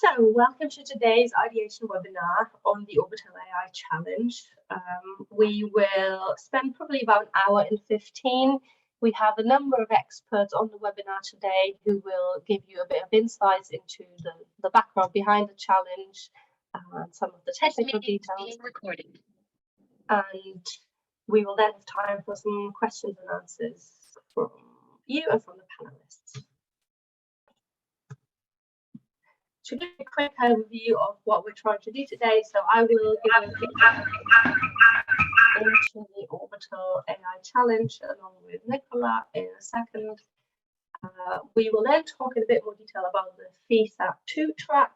So, welcome to today's Ideation webinar on the OrbitalAI challenge. We will spend probably about an hour and 15. We have a number of experts on the webinar today who will give you a bit of insights into the background behind the challenge and some of the technical details. Recording. And we will then have time for some questions and answers from you and from the panelists. To give a quick overview of what we're trying to do today, so I will give a into the OrbitalAI challenge along with Nicola in a second. We will then talk in a bit more detail about the FESAP2 track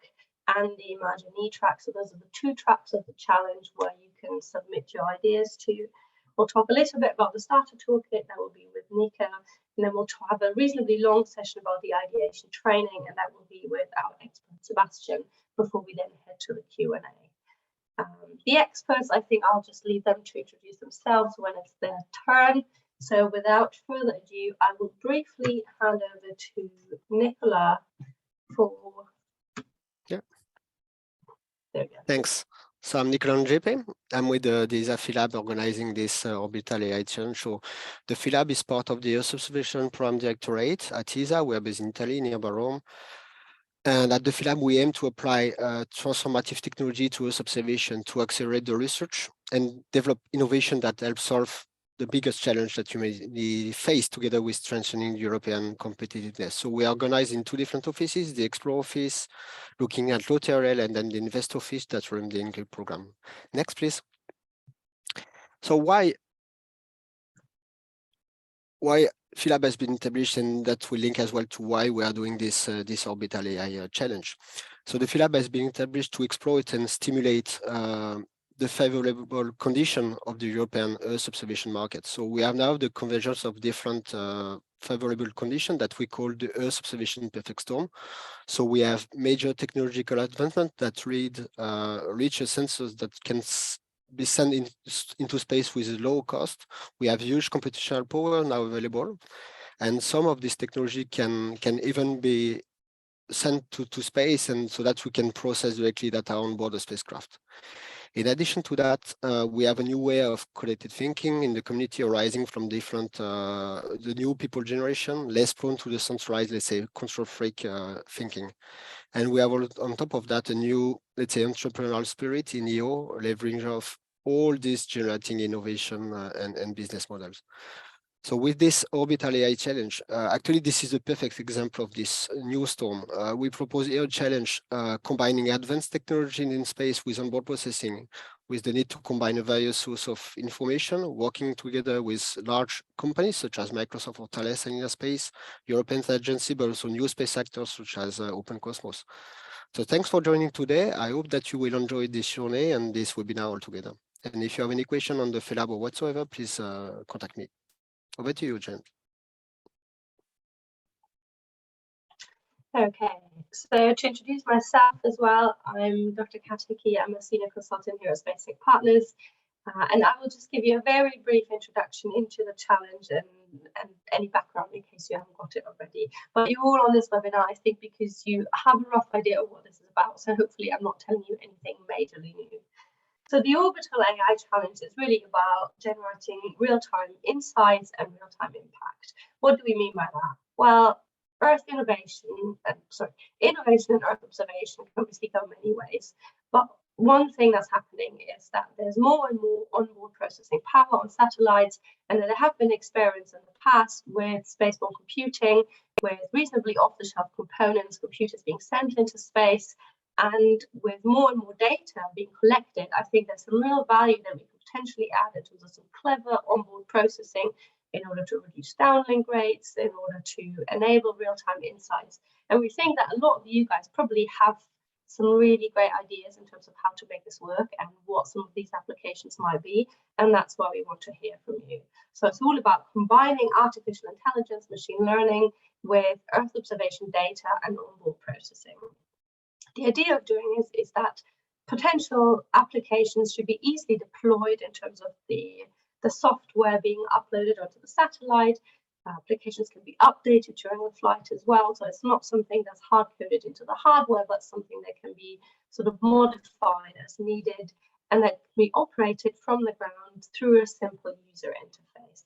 and the Imagine track. So those are the two tracks of the challenge where you can submit your ideas to. We'll talk a little bit about the starter toolkit, that will be with Nika, and then we'll have a reasonably long session about the ideation training, and that will be with our expert Sebastian before we then head to the Q&A. The experts, I think I'll just leave them to introduce themselves when it's their turn. So without further ado, I will briefly hand over to Nicola for... Yeah. There we go. Thanks. So I'm Nicola Njepe. I'm with the ESA PhilLab organizing this OrbitalAI challenge. So the PhilLab is part of the Earth Observation Program Directorate at ESA. We are based in Italy, near Rome. And at the PhilLab, we aim to apply transformative technology to Earth observation to accelerate the research and develop innovation that helps solve the biggest challenge that humanity face together with strengthening European competitiveness. So we are organized in two different offices, the Explore office, looking at low TRL, and then the Invest office that runs the INCREASE program. Next, please. So why PhilLab has been established, and that will link as well to why we are doing this OrbitalAI challenge. So the PhilLab has been established to exploit and stimulate the favorable condition of the European Earth observation market. So we have now the convergence of different favorable conditions that we call the Earth observation perfect storm. So we have major technological advancement that reach sensors that can be sent into space with a low cost. We have huge computational power now available, and some of this technology can even be sent to space, and so that we can process directly data on board the spacecraft. In addition to that, we have a new way of collective thinking in the community arising from different, the new people generation, less prone to the centralized, let's say, control freak thinking. And we have on top of that a new, let's say, entrepreneurial spirit in EO, leveraging of all this generating innovation and business models. So with this OrbitalAI challenge, actually this is a perfect example of this new storm. We propose here a challenge combining advanced technology in space with onboard processing, with the need to combine a various source of information, working together with large companies such as Microsoft or Thales and Space, European agency, but also new space actors such as Open Cosmos. So thanks for joining today. I hope that you will enjoy this journey and this webinar altogether. And if you have any question on the PhilLab or whatsoever, please contact me. Over to you, Jen. Okay, so to introduce myself as well, I'm Dr. Katiki. I'm a senior consultant here at SpaceX Partners, and I will just give you a very brief introduction into the challenge and any background in case you haven't got it already. But you're all on this webinar, I think, because you have a rough idea of what this is about. So hopefully I'm not telling you anything majorly new. So the OrbitalAI challenge is really about generating real-time insights and real-time impact. What do we mean by that? Well, innovation and Earth observation can obviously go many ways. But one thing that's happening is that there's more and more onboard processing power on satellites, and there have been experiments in the past with spaceborne computing, with reasonably off-the-shelf components, computers being sent into space. And with more and more data being collected, I think there's some real value that we could potentially add in terms of some clever onboard processing in order to reduce downlink rates, in order to enable real-time insights. And we think that a lot of you guys probably have some really great ideas in terms of how to make this work and what some of these applications might be. And that's why we want to hear from you. So it's all about combining artificial intelligence, machine learning with Earth observation data and onboard processing. The idea of doing this is that potential applications should be easily deployed in terms of the software being uploaded onto the satellite, Applications can be updated during the flight as well. So it's not something that's hard-coded into the hardware, but something that can be sort of modified as needed, and that can be operated from the ground through a simple user interface.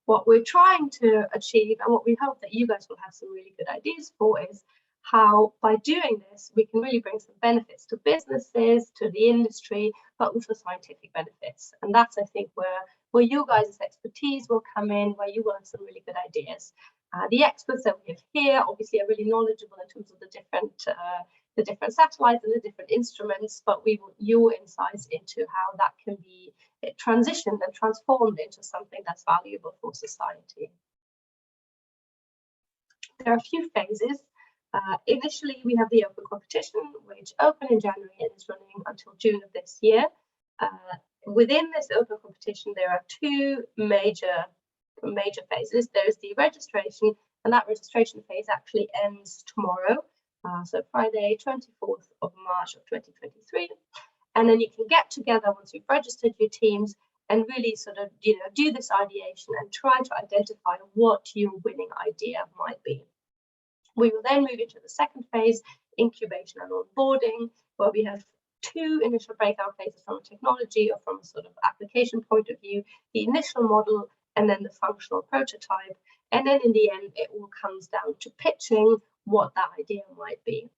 What we're trying to achieve, and what we hope that you guys will have some really good ideas for, is how by doing this, we can really bring some benefits to businesses, to the industry, but also scientific benefits. And that's, I think, where you guys' expertise will come in, where you will have some really good ideas. The experts that we have here obviously are really knowledgeable in terms of the different satellites and the different instruments, but we want your insights into how that can be transitioned and transformed into something that's valuable for society. There are a few phases. Initially, we have the open competition, which opened in January and is running until June of this year. Within this open competition, there are two major phases. There's the registration, and that registration phase actually ends tomorrow, so Friday, 24th of March of 2023. And then you can get together once you've registered your teams and really sort of, do this ideation and try to identify what your winning idea might be. We will then move into the second phase, incubation and onboarding, where we have two initial breakout phases from a technology or from a sort of application point of view, the initial model, and then the functional prototype. And then in the end, it all comes down to pitching what that idea might be.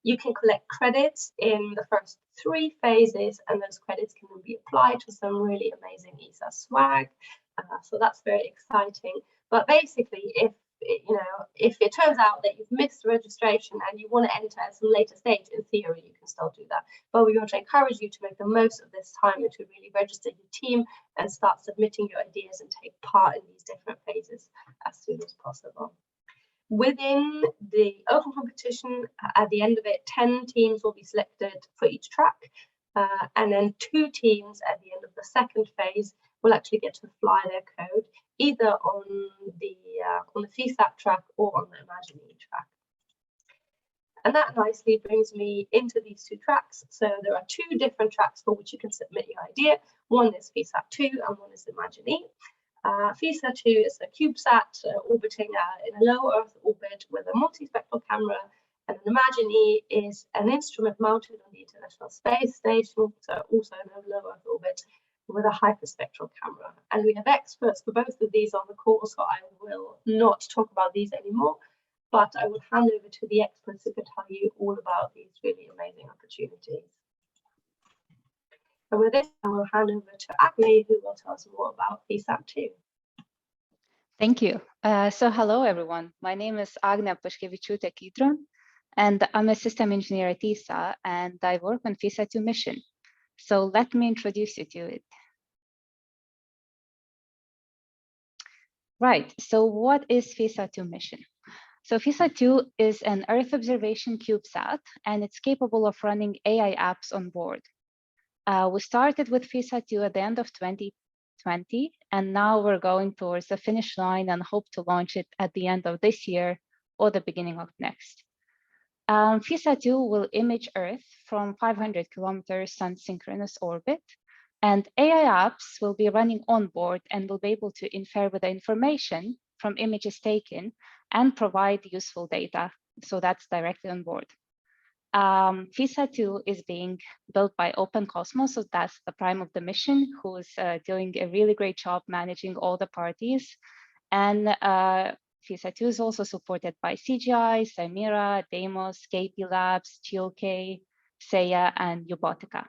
You can collect credits in the first three phases, and those credits can then be applied to some really amazing ESA swag. So that's very exciting. But basically, if it turns out that you've missed registration and you want to enter at some later stage, in theory, you can still do that. But we want to encourage you to make the most of this time and to really register your team and start submitting your ideas and take part in these different phases as soon as possible. Within the open competition, at the end of it, 10 teams will be selected for each track, and then 2 teams at the end of the second phase will actually get to fly their code either on the FESAT track or on the Imagine track. And that nicely brings me into these 2 tracks. So there are 2 different tracks for which you can submit your idea. One is FESAT 2 and one is Imagine. FESAT 2 is a CubeSat orbiting in a low Earth orbit with a multispectral camera, and an Imagine is an instrument mounted on the International Space Station, so also in a low Earth orbit, with a hyperspectral camera. And we have experts for both of these on the call, so I will not talk about these anymore, but I will hand over to the experts who can tell you all about these really amazing opportunities. And with this, I will hand over to Agni, who will tell us more about FESAT 2. Thank you. So hello, everyone. My name is Agnia Pashkevičiūtė-Kydron, and I'm a system engineer at ESA, and I work on FESAT 2 mission. So let me introduce you to it. Right, so what is FESAT 2 mission? So FESAT 2 is an Earth observation CubeSat, and it's capable of running AI apps on board. We started with FESAT 2 at the end of 2020, and now we're going towards the finish line and hope to launch it at the end of this year or the beginning of next. FESAT 2 will image Earth from 500 kilometers sun-synchronous orbit, and AI apps will be running on board and will be able to infer with the information from images taken and provide useful data. So that's directly on board. FESAT 2 is being built by Open Cosmos, so that's the prime of the mission, who is doing a really great job managing all the parties. And FESAT 2 is also supported by CGI, Cymera, Deimos, KP Labs, GOK, SEIA, and Ubotica.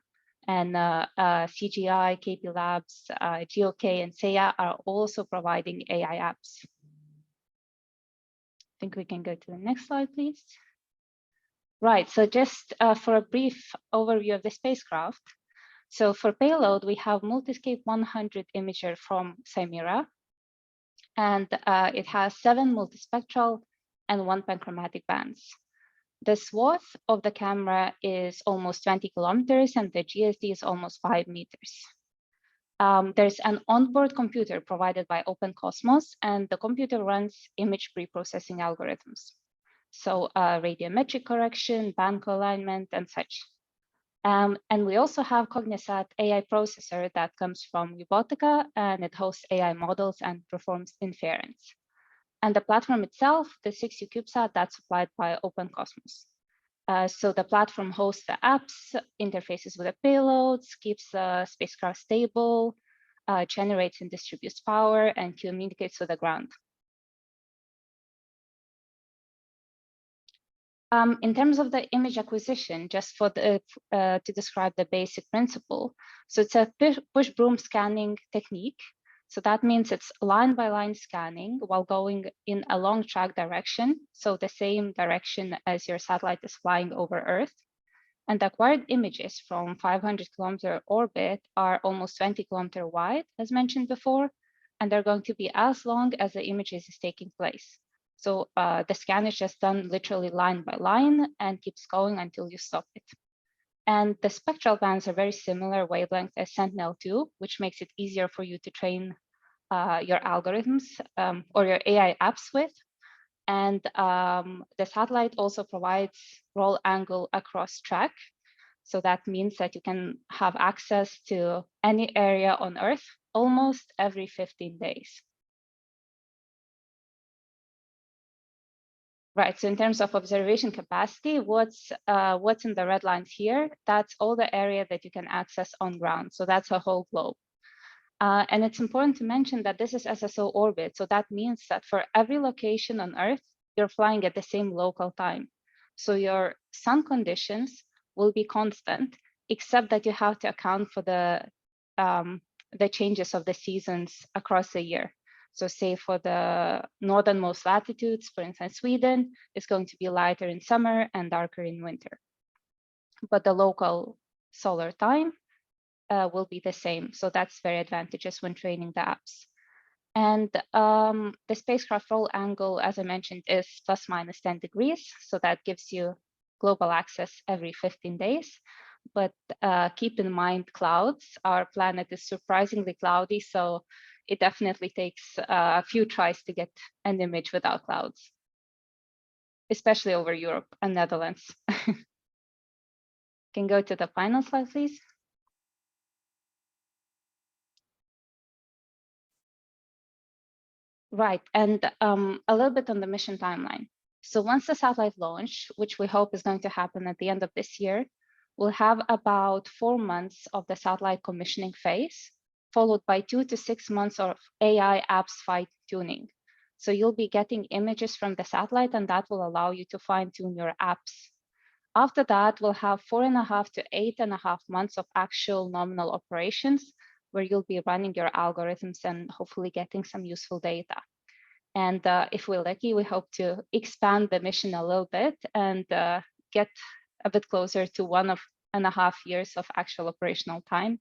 And CGI, KP Labs, GOK, and SEIA are also providing AI apps. I think we can go to the next slide, please. Right, so just for a brief overview of the spacecraft. So for payload, we have Multiscape 100 imager from Cymera, and it has 7 multispectral and 1 panchromatic bands. The swath of the camera is almost 20 kilometers, and the GSD is almost 5 meters. There's an onboard computer provided by Open Cosmos, and the computer runs image pre-processing algorithms. So radiometric correction, band alignment, and such. And we also have Cognisat AI processor that comes from Robotica, and it hosts AI models and performs inference. And the platform itself, the 6U CubeSat, that's supplied by OpenCosmos. So the platform hosts the apps, interfaces with the payloads, keeps the spacecraft stable, generates and distributes power, and communicates with the ground. In terms of the image acquisition, just for the to describe the basic principle, so it's a push broom scanning technique. So that means it's line by line scanning while going in a long track direction, so the same direction as your satellite is flying over Earth. And the acquired images from 500-kilometer orbit are almost 20 kilometer wide, as mentioned before, and they're going to be as long as the images is taking place. So the scan is just done literally line by line and keeps going until you stop it. And the spectral bands are very similar wavelength as Sentinel-2, which makes it easier for you to train your algorithms or your AI apps with. And the satellite also provides roll angle across track. So that means that you can have access to any area on Earth almost every 15 days. Right, so in terms of observation capacity, what's in the red lines here, that's all the area that you can access on ground. So that's a whole globe. And it's important to mention that this is SSO orbit. So that means that for every location on Earth, you're flying at the same local time. So your sun conditions will be constant, except that you have to account for the changes of the seasons across the year. So say for the northernmost latitudes, for instance, Sweden, it's going to be lighter in summer and darker in winter. But the local solar time will be the same. So that's very advantageous when training the apps. And the spacecraft roll angle, as I mentioned, is plus minus 10 degrees. So that gives you global access every 15 days. But keep in mind clouds. Our planet is surprisingly cloudy, so it definitely takes a few tries to get an image without clouds, especially over Europe and Netherlands. Can go to the final slide, please. Right, and a little bit on the mission timeline. So once the satellite launch, which we hope is going to happen at the end of this year, we'll have about 4 months of the satellite commissioning phase, followed by 2 to 6 months of AI apps fine-tuning. So you'll be getting images from the satellite, and that will allow you to fine-tune your apps. After that, we'll have 4.5 to 8.5 months of actual nominal operations, where you'll be running your algorithms and hopefully getting some useful data. And if we're lucky, we hope to expand the mission a little bit and get a bit closer to 1.5 years of actual operational time.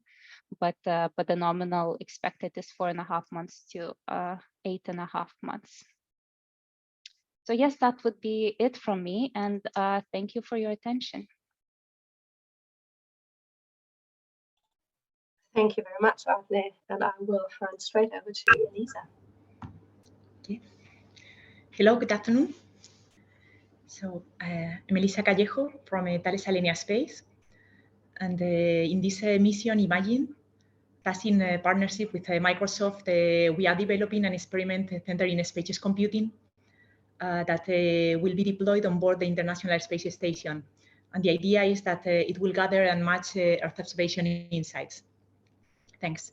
But the nominal expected is 4.5 months to 8.5 months. So yes, that would be it from me. And thank you for your attention. Thank you very much, Arne, and I will hand straight over to Elisa. Okay. Hello, good afternoon. So I'm Elisa Callejo from Thales Alenia Space, and in this mission, Imagine, that's in partnership with Microsoft, we are developing an experiment centered in space computing that will be deployed on board the International Space Station. And the idea is that it will gather and match Earth observation insights. Thanks.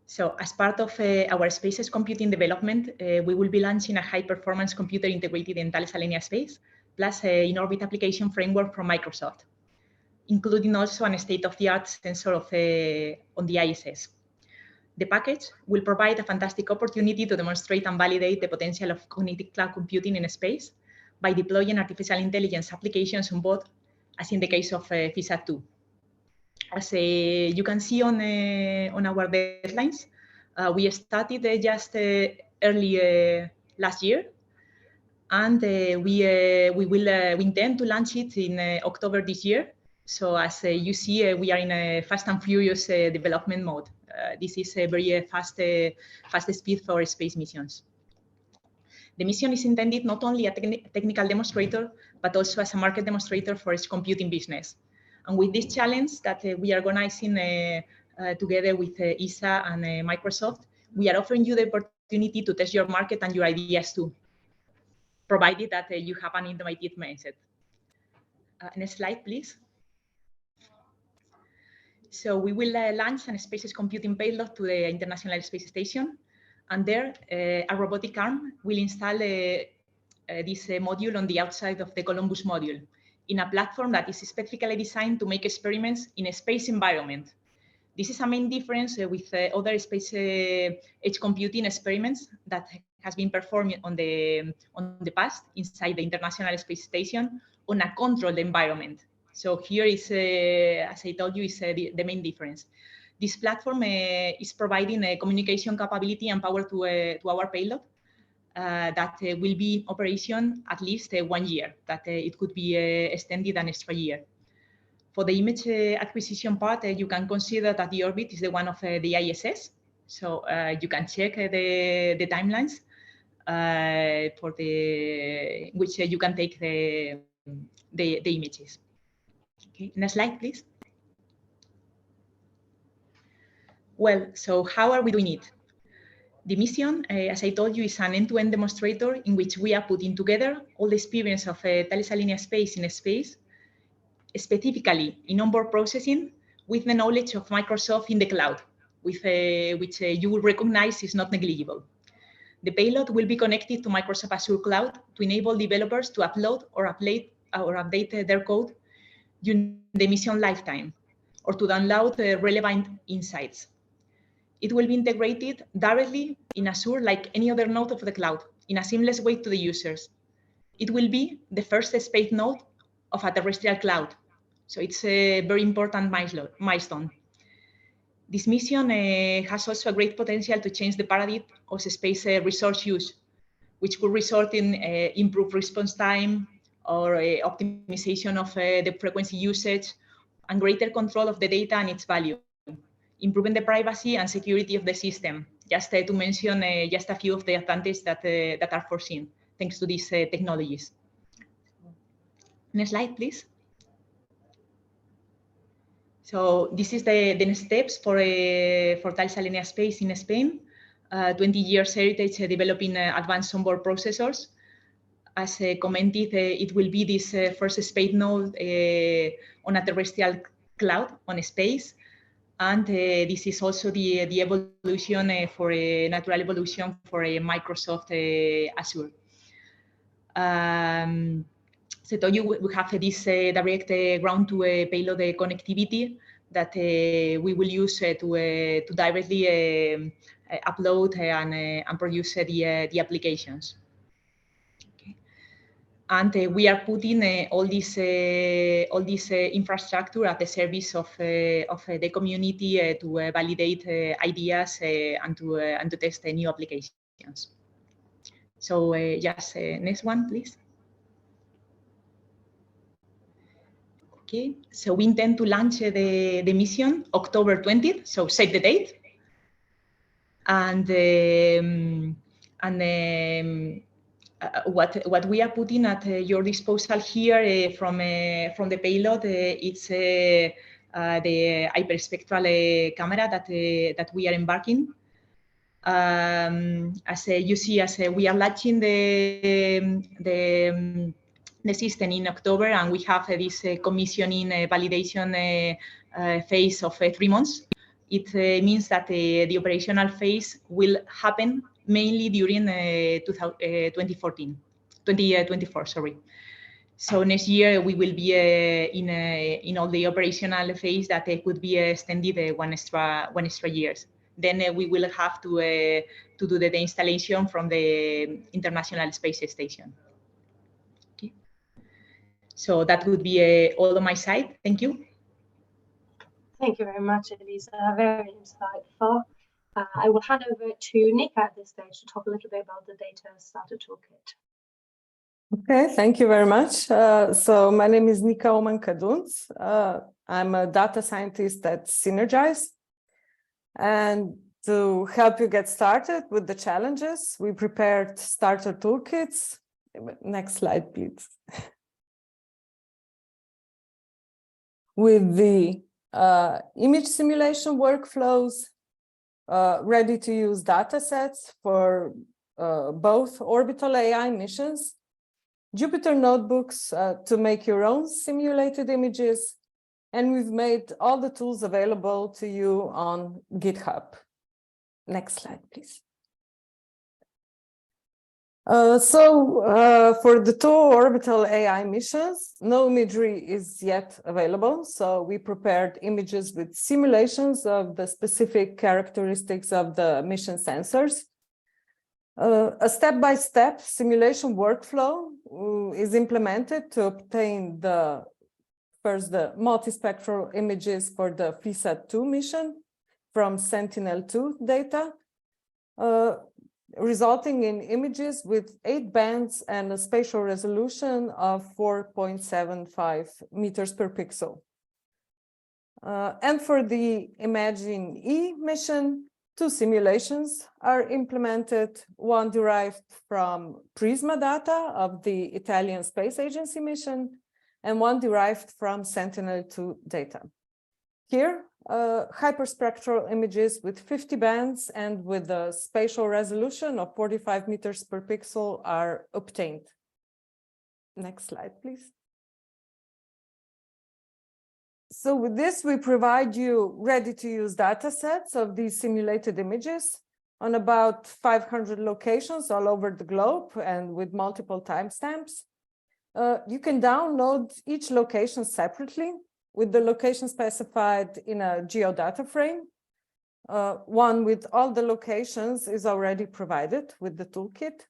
So as part of our spaces computing development, we will be launching a high-performance computer integrated in Thales Alenia Space, plus an in-orbit application framework from Microsoft, including also a state-of-the-art sensor on the ISS. The package will provide a fantastic opportunity to demonstrate and validate the potential of cognitive cloud computing in space by deploying artificial intelligence applications on board, as in the case of FISAT-2. As you can see on our deadlines, we started just early last year, and we intend to launch it in October this year. So as you see, we are in a fast and furious development mode. This is a very fast speed for space missions. The mission is intended not only a technical demonstrator, but also as a market demonstrator for its computing business. And with this challenge that we are organizing together with ISA and Microsoft, we are offering you the opportunity to test your market and your ideas too, provided that you have an innovative mindset. Next slide, please. So we will launch a space computing payload to the International Space Station, and there a robotic arm will install this module on the outside of the Columbus module in a platform that is specifically designed to make experiments in a space environment. This is a main difference with other space edge computing experiments that has been performed on the past inside the International Space Station on a controlled environment. So here is, as I told you, is the main difference. This platform is providing a communication capability and power to our payload that will be in operation at least 1 year, that it could be extended an extra year. For the image acquisition part, you can consider that the orbit is the one of the ISS. So you can check the timelines for which you can take the images. Okay, next slide, please. Well, so how are we doing it? The mission, as I told you, is an end-to-end demonstrator in which we are putting together all the experience of Thales Alenia Space in space, specifically in onboard processing, with the knowledge of Microsoft in the cloud, with which you will recognize is not negligible. The payload will be connected to Microsoft Azure Cloud to enable developers to upload or update their code during the mission lifetime, or to download relevant insights. It will be integrated directly in Azure like any other node of the cloud in a seamless way to the users. It will be the first space node of a terrestrial cloud. So it's a very important milestone. This mission has also a great potential to change the paradigm of space resource use, which could result in improved response time or optimization of the frequency usage and greater control of the data and its value, improving the privacy and security of the system, just to mention just a few of the advantages that are foreseen thanks to these technologies. Next slide, please. So this is the next steps for Thales Alenia Space in Spain. 20 years heritage developing advanced onboard processors. As commented, it will be this first space node on a terrestrial cloud on space. And this is also the evolution for a natural evolution for a Microsoft Azure. So I told you we have this direct ground to payload connectivity that we will use to directly upload and produce the applications. Okay. And we are putting all this infrastructure at the service of the community to validate ideas and to test new applications. So just next one, please. Okay, so we intend to launch the mission October 20th, so save the date. And what we are putting at your disposal here from the payload, it's the hyperspectral camera that we are embarking. As you see, as we are launching the system in October, and we have this commissioning validation phase of 3 months. It means that the operational phase will happen mainly during 2024. Sorry. So next year we will be in all the operational phase that could be extended one extra years. Then we will have to do the installation from the International Space Station. Okay. So that would be all on my side. Thank you. Thank you very much, Elisa. Very insightful. I will hand over to Nika at this stage to talk a little bit about the Data Starter Toolkit. Okay, thank you very much. So my name is Nika Oman-Kaduns. I'm a data scientist at Synergize. And to help you get started with the challenges, we prepared starter toolkits. Next slide, please. with the image simulation workflows, ready-to-use datasets for both OrbitalAI missions, Jupyter notebooks to make your own simulated images, and we've made all the tools available to you on GitHub. Next slide, please. For the two OrbitalAI missions, no imagery is yet available. So we prepared images with simulations of the specific characteristics of the mission sensors. A step-by-step simulation workflow is implemented to obtain first the multispectral images for the FISAT-2 mission from Sentinel-2 data, resulting in images with 8 bands and a spatial resolution of 4.75 meters per pixel. And for the Imagine-E mission, 2 simulations are implemented, one derived from Prisma data of the Italian Space Agency mission, and one derived from Sentinel-2 data. Here, hyperspectral images with 50 bands and with a spatial resolution of 45 meters per pixel are obtained. Next slide, please. So with this, we provide you ready-to-use data sets of these simulated images on about 500 locations all over the globe and with multiple timestamps. You can download each location separately with the location specified in a geodata frame. One with all the locations is already provided with the toolkit.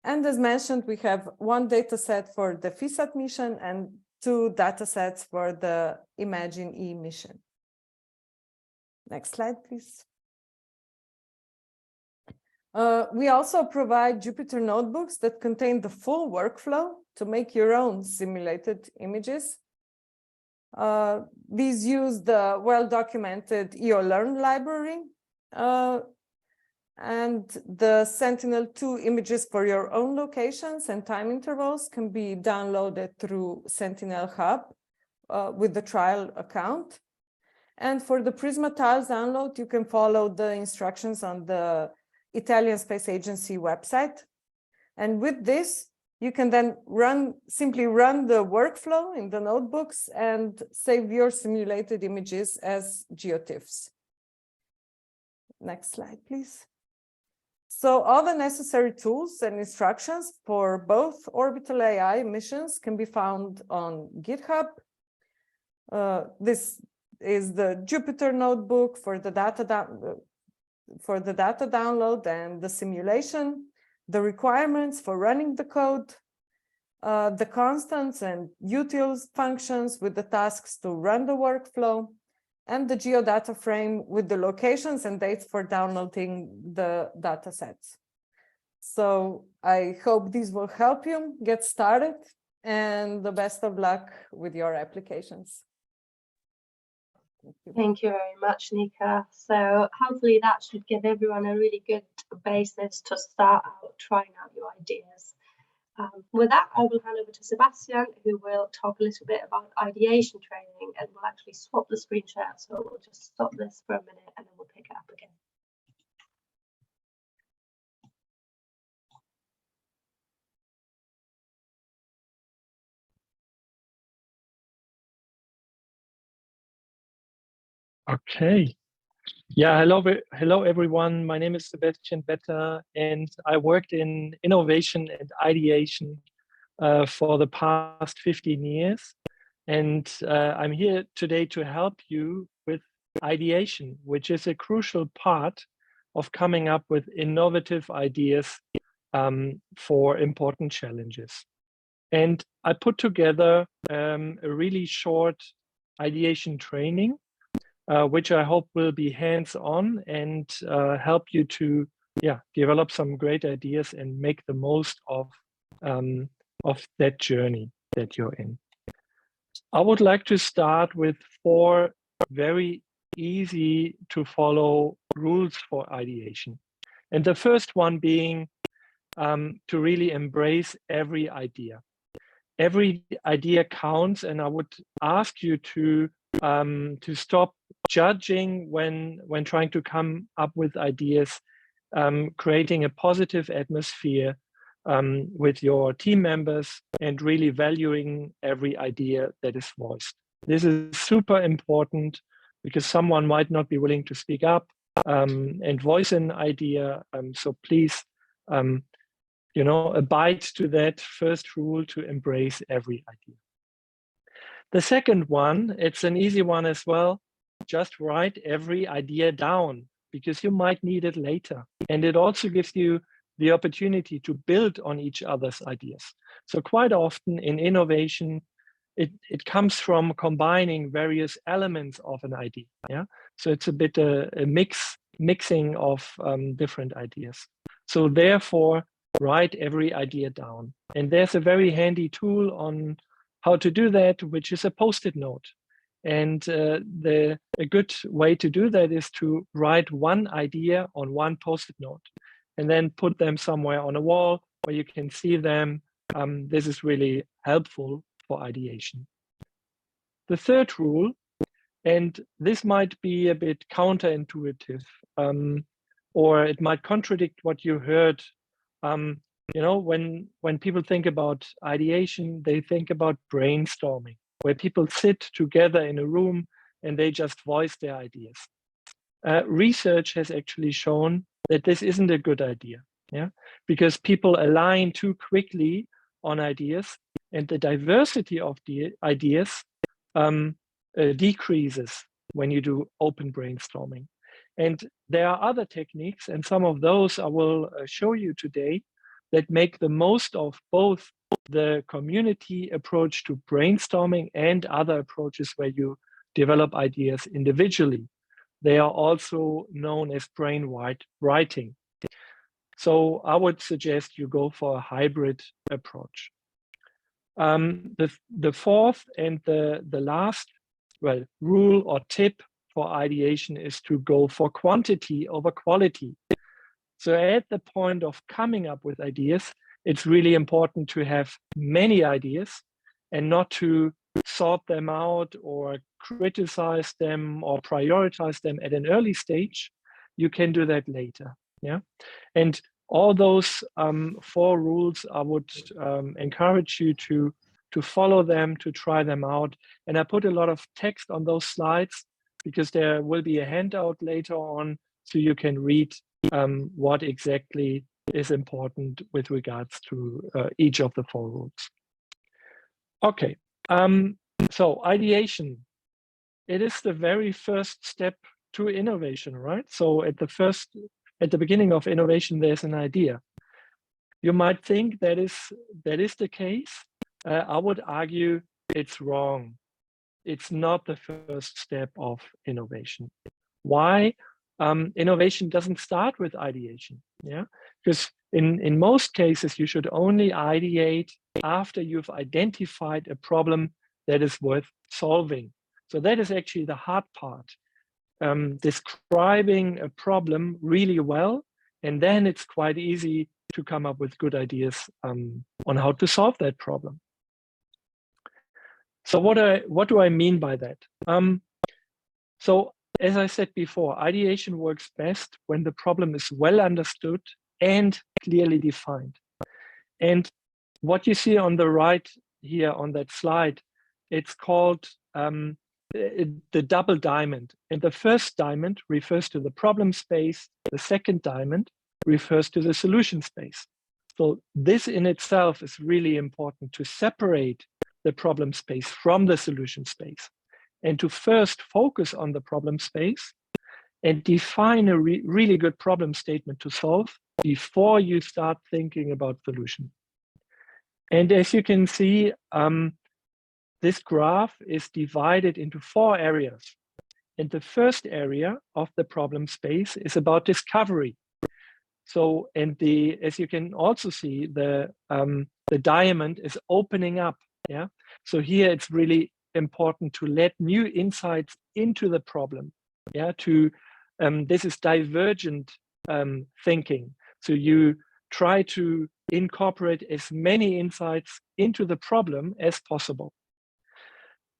And as mentioned, we have one data set for the FISAT mission and 2 data sets for the Imagine-E mission. Next slide, please. We also provide Jupyter notebooks that contain the full workflow to make your own simulated images. These use the well-documented EOLearn library, and the Sentinel-2 images for your own locations and time intervals can be downloaded through Sentinel Hub with the trial account. And for the Prisma tiles download, you can follow the instructions on the Italian Space Agency website. And with this, you can then simply run the workflow in the notebooks and save your simulated images as GeoTIFFs. Next slide, please. So all the necessary tools and instructions for both OrbitalAI missions can be found on GitHub. This is the Jupyter notebook for the data download and the simulation, the requirements for running the code, the constants and utils functions with the tasks to run the workflow, and the geodata frame with the locations and dates for downloading the data sets. So I hope these will help you get started, and the best of luck with your applications. Thank you very much, Nika. So hopefully that should give everyone a really good basis to start out trying out your ideas. With that, I will hand over to Sebastian, who will talk a little bit about ideation training, and we'll actually swap the screen share. So we'll just stop this for a minute and then we'll pick it up again. Okay. Yeah, hello everyone. My name is Sebastian Better, and I worked in innovation and ideation for the past 15 years. And I'm here today to help you with ideation, which is a crucial part of coming up with innovative ideas for important challenges. And I put together a really short ideation training, which I hope will be hands-on and help you to develop some great ideas and make the most of that journey that you're in. I would like to start with 4 very easy to follow rules for ideation. And the first one being to really embrace every idea. every idea counts, and I would ask you to stop judging when trying to come up with ideas, creating a positive atmosphere with your team members, and really valuing every idea that is voiced. This is super important because someone might not be willing to speak up and voice an idea. So please, abide to that first rule to embrace every idea. The second one, it's an easy one as well. Just write every idea down because you might need it later. And it also gives you the opportunity to build on each other's ideas. So quite often in innovation, it comes from combining various elements of an idea. Yeah, so it's a bit a mixing of different ideas. So therefore, write every idea down. And there's a very handy tool on how to do that, which is a Post-it note. And a good way to do that is to write one idea on one Post-it note and then put them somewhere on a wall where you can see them. This is really helpful for ideation. The third rule, and this might be a bit counterintuitive, or it might contradict what you heard. When people think about ideation, they think about brainstorming, where people sit together in a room and they just voice their ideas. Research has actually shown that this isn't a good idea, yeah, because people align too quickly on ideas, and the diversity of the ideas decreases when you do open brainstorming. And there are other techniques, and some of those I will show you today, that make the most of both the community approach to brainstorming and other approaches where you develop ideas individually. They are also known as brain writing. So I would suggest you go for a hybrid approach. The fourth and the last rule or tip for ideation is to go for quantity over quality. So at the point of coming up with ideas, it's really important to have many ideas and not to sort them out or criticize them or prioritize them at an early stage. You can do that later. Yeah, and all those 4 rules, I would encourage you to follow them, to try them out. And I put a lot of text on those slides because there will be a handout later on, so you can read what exactly is important with regards to each of the 4 rules. Okay, so ideation. It is the very first step to innovation, right? So at the beginning of innovation, there's an idea. You might think that is the case. I would argue it's wrong. It's not the first step of innovation. Why? Innovation doesn't start with ideation. Yeah, because in most cases you should only ideate after you've identified a problem that is worth solving. So that is actually the hard part. Describing a problem really well, and then it's quite easy to come up with good ideas on how to solve that problem. So what do I mean by that? So as I said before, ideation works best when the problem is well understood and clearly defined. And what you see on the right here on that slide, it's called the double diamond. And the first diamond refers to the problem space. The second diamond refers to the solution space. So this in itself is really important, to separate the problem space from the solution space, and to first focus on the problem space and define a really good problem statement to solve before you start thinking about solution. And as you can see, this graph is divided into 4 areas. And the first area of the problem space is about discovery. So, and as you can also see, the diamond is opening up. Yeah. So here it's really important to let new insights into the problem. Yeah. This is divergent thinking. So you try to incorporate as many insights into the problem as possible.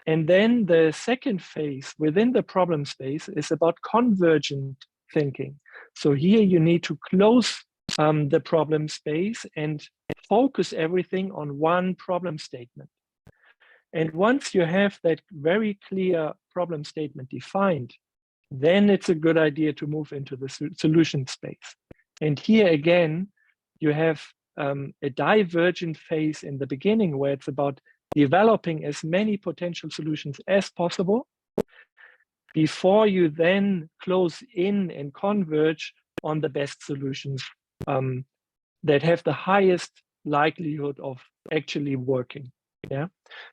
And then the second phase within the problem space is about convergent thinking. So here you need to close the problem space and focus everything on one problem statement. And once you have that very clear problem statement defined, then it's a good idea to move into the solution space. And here again, you have a divergent phase in the beginning where it's about developing as many potential solutions as possible before you then close in and converge on the best solutions that have the highest likelihood of actually working. Yeah.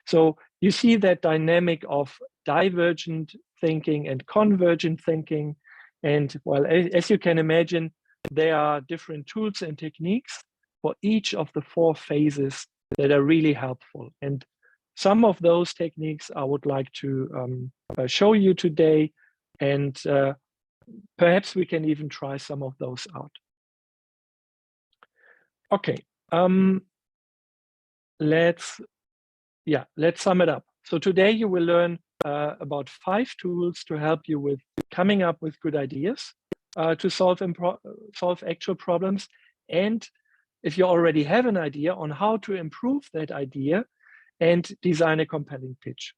So you see that dynamic of divergent thinking and convergent thinking. And well, as you can imagine, there are different tools and techniques for each of the 4 phases that are really helpful. And some of those techniques I would like to show you today, and perhaps we can even try some of those out. Okay, let's sum it up. So today you will learn about 5 tools to help you with coming up with good ideas to solve actual problems, and if you already have an idea, on how to improve that idea and design a compelling pitch.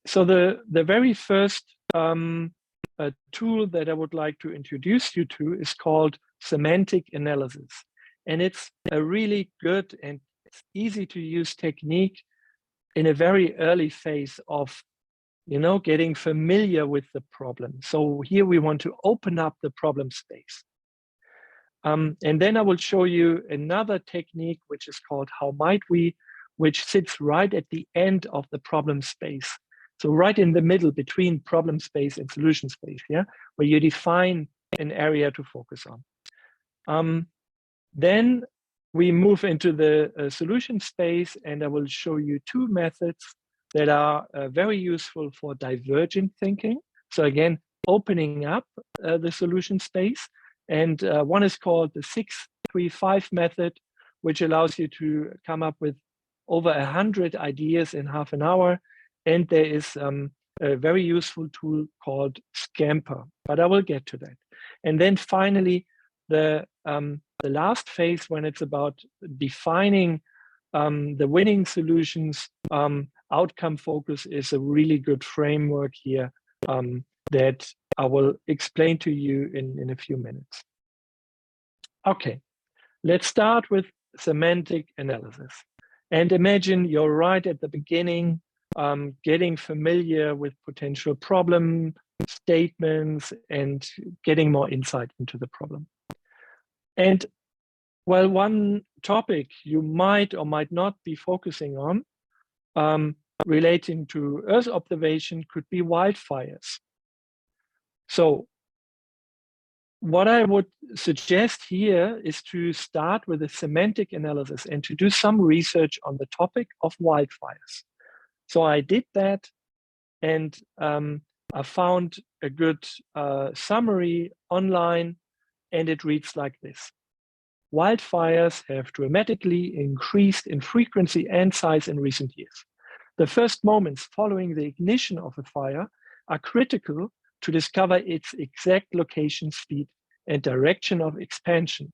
So the very first tool that I would like to introduce you to is called semantic analysis. And it's a really good and easy to use technique in a very early phase of, getting familiar with the problem. So here we want to open up the problem space. And then I will show you another technique, which is called How Might We, which sits right at the end of the problem space. So right in the middle between problem space and solution space, yeah, where you define an area to focus on. Then we move into the solution space, and I will show you 2 methods that are very useful for divergent thinking. So again, opening up the solution space. And one is called the 6-3-5 method, which allows you to come up with over 100 ideas in half an hour. And there is a very useful tool called Scamper, but I will get to that. And then finally, the last phase, when it's about defining the winning solutions, outcome focus is a really good framework here that I will explain to you in a few minutes. Okay, let's start with semantic analysis. And imagine you're right at the beginning, getting familiar with potential problem statements and getting more insight into the problem. And well, one topic you might or might not be focusing on relating to Earth observation could be wildfires. So what I would suggest here is to start with a semantic analysis and to do some research on the topic of wildfires. So I did that, and I found a good summary online, and it reads like this. Wildfires have dramatically increased in frequency and size in recent years. The first moments following the ignition of a fire are critical to discover its exact location, speed, and direction of expansion.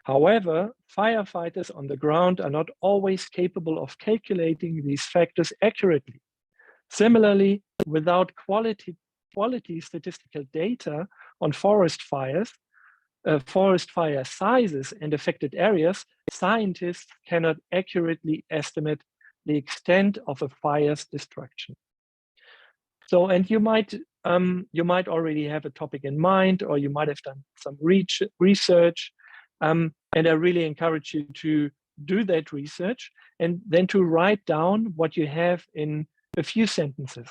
However, firefighters on the ground are not always capable of calculating these factors accurately. Similarly, without quality statistical data on forest fire sizes and affected areas, scientists cannot accurately estimate the extent of a fire's destruction. So, and you might already have a topic in mind, or you might have done some research, and I really encourage you to do that research and then to write down what you have in a few sentences.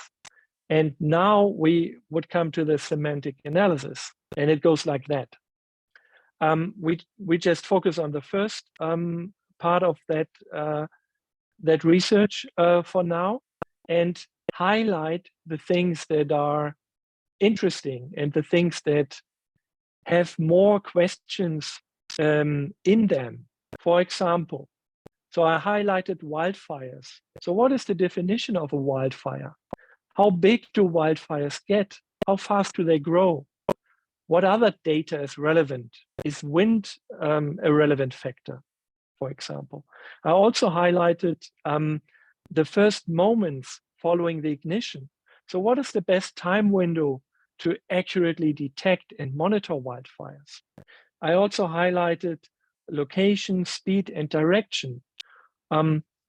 And now we would come to the semantic analysis, and it goes like that. We just focus on the first part of that research for now, and highlight the things that are interesting and the things that have more questions in them. For example, so I highlighted wildfires. So what is the definition of a wildfire? How big do wildfires get? How fast do they grow? What other data is relevant? Is wind a relevant factor, for example? I also highlighted the first moments following the ignition. So what is the best time window to accurately detect and monitor wildfires? I also highlighted location, speed, and direction.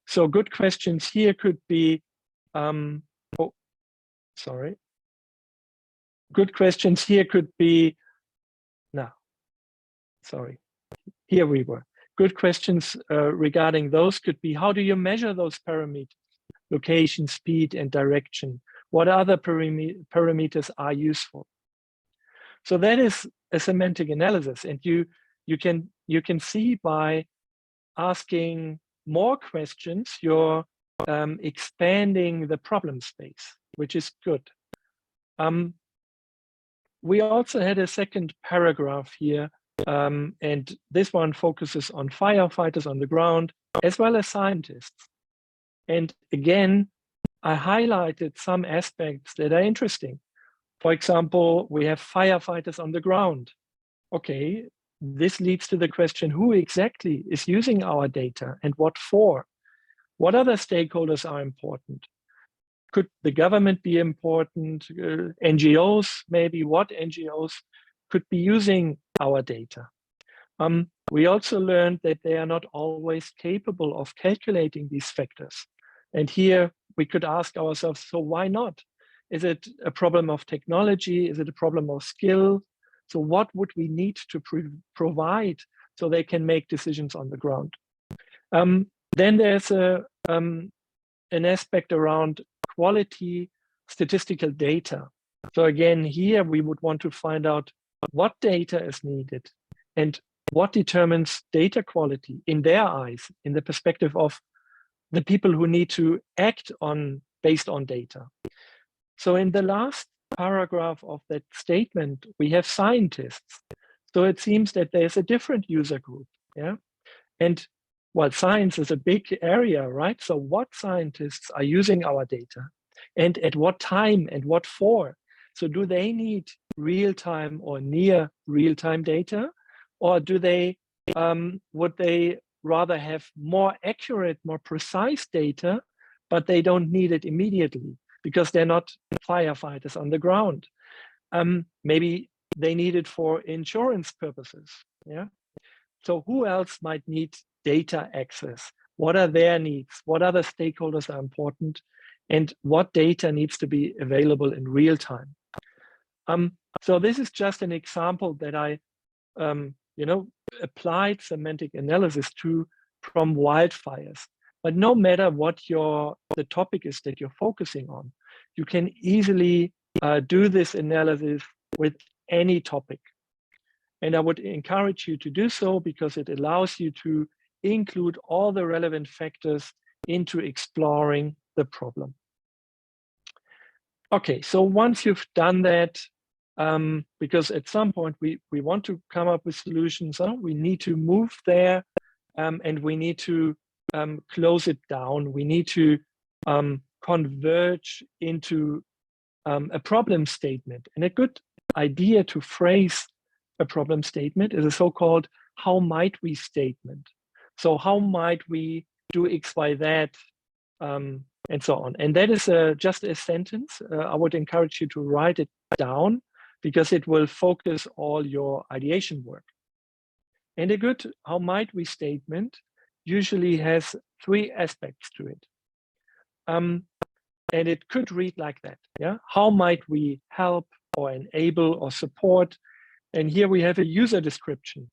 So good questions here could be, Good questions here could be, here we were. Good questions regarding those could be, how do you measure those parameters? Location, speed, and direction. What other parameters are useful? So that is a semantic analysis, and you can see by asking more questions, you're expanding the problem space, which is good. We also had a second paragraph here, and this one focuses on firefighters on the ground, as well as scientists. And again, I highlighted some aspects that are interesting. For example, we have firefighters on the ground. Okay, this leads to the question, who exactly is using our data and what for? What other stakeholders are important? Could the government be important? NGOs, maybe what NGOs could be using our data? We also learned that they are not always capable of calculating these factors. And here we could ask ourselves, so why not? Is it a problem of technology? Is it a problem of skill? So what would we need to provide so they can make decisions on the ground? Then there's an aspect around quality statistical data. So again, here we would want to find out what data is needed and what determines data quality in their eyes, in the perspective of the people who need to act on based on data. So in the last paragraph of that statement, we have scientists. So it seems that there's a different user group, yeah? And well, science is a big area, right? So what scientists are using our data and at what time and what for? So do they need real-time or near real-time data? Or do they, would they rather have more accurate, more precise data, but they don't need it immediately because they're not firefighters on the ground? Maybe they need it for insurance purposes, yeah? So who else might need data access? What are their needs? What other stakeholders are important? And what data needs to be available in real time? So this is just an example that I, applied semantic analysis to from wildfires. But no matter what the topic is that you're focusing on, you can easily do this analysis with any topic. And I would encourage you to do so because it allows you to include all the relevant factors into exploring the problem. Okay, so once you've done that, because at some point we want to come up with solutions, we need to move there and we need to close it down. We need to converge into a problem statement. And a good idea to phrase a problem statement is a so-called how might we statement. So how might we do X, Y, Z, and so on. And that is just a sentence. I would encourage you to write it down because it will focus all your ideation work. And a good how might we statement usually has 3 aspects to it. And it could read like that, yeah? How might we help or enable or support? And here we have a user description.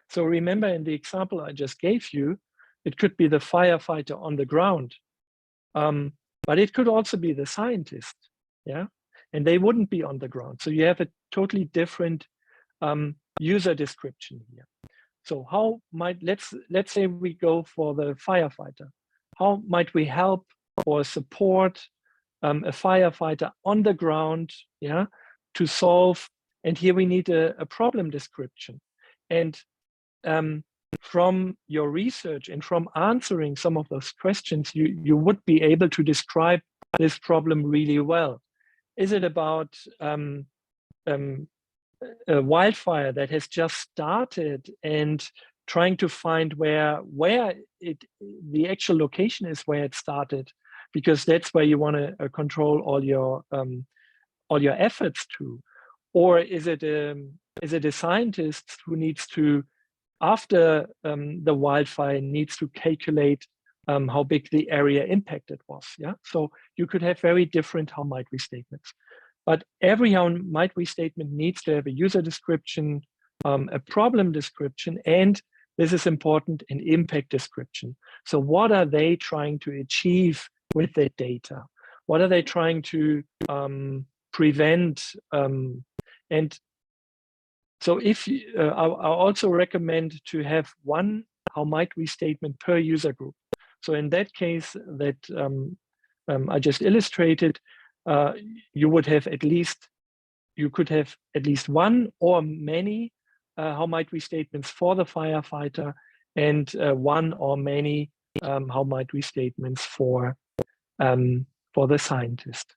So remember in the example I just gave you, it could be the firefighter on the ground, but it could also be the scientist, yeah? And they wouldn't be on the ground. So you have a totally different user description here. So how might, let's say we go for the firefighter. How might we help or support a firefighter on the ground, yeah, to solve, and here we need a problem description. And from your research and from answering some of those questions, you would be able to describe this problem really well. Is it about a wildfire that has just started and trying to find where the actual location is where it started, because that's where you want to control all your efforts to? Or is it a scientist who needs to, after the wildfire, needs to calculate how big the area impacted was? Yeah, so you could have very different how might we statements. But every how might we statement needs to have a user description, a problem description, and this is important, an impact description. So what are they trying to achieve with their data? What are they trying to prevent? And so if I also recommend to have one how might we statement per user group. So in that case that I just illustrated, you could have at least one or many how might we statements for the firefighter, and one or many how might we statements for the scientist.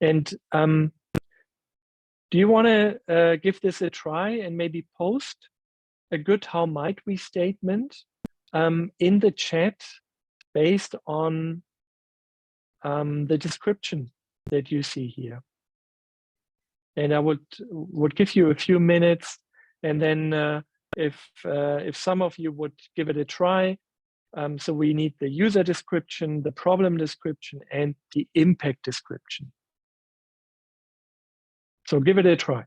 And do you want to give this a try and maybe post a good how might we statement in the chat based on the description that you see here? And I would give you a few minutes, and then if some of you would give it a try. So we need the user description, the problem description, and the impact description. So give it a try.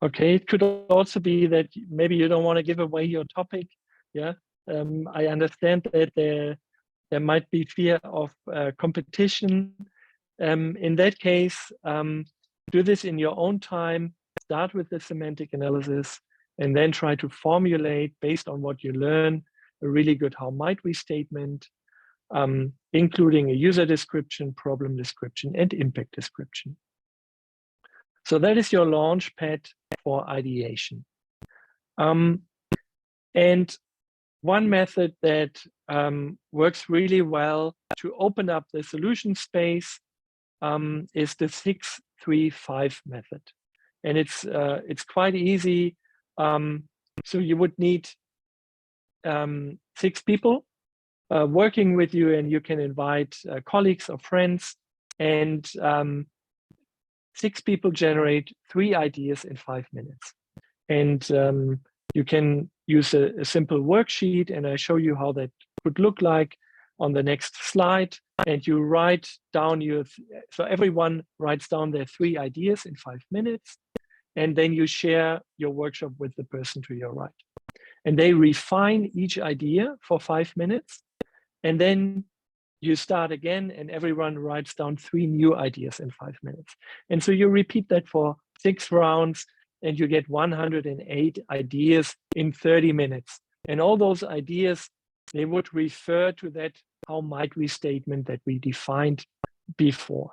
Okay, it could also be that maybe you don't want to give away your topic. Yeah, I understand that there might be fear of competition. In that case, do this in your own time. Start with the semantic analysis, and then try to formulate based on what you learn a really good how might we statement, including a user description, problem description, and impact description. So that is your launch pad for ideation. And one method that works really well to open up the solution space is the 6-3-5 method. And it's quite easy. So you would need 6 people working with you, and you can invite colleagues or friends, and 6 people generate 3 ideas in 5 minutes. And you can use a simple worksheet, and I show you how that would look like on the next slide. And you write down so everyone writes down their 3 ideas in 5 minutes, and then you share your workshop with the person to your right. And they refine each idea for 5 minutes, and then you start again, and everyone writes down 3 new ideas in 5 minutes. And so you repeat that for 6 rounds, and you get 108 ideas in 30 minutes. And all those ideas, they would refer to that how might we statement that we defined before.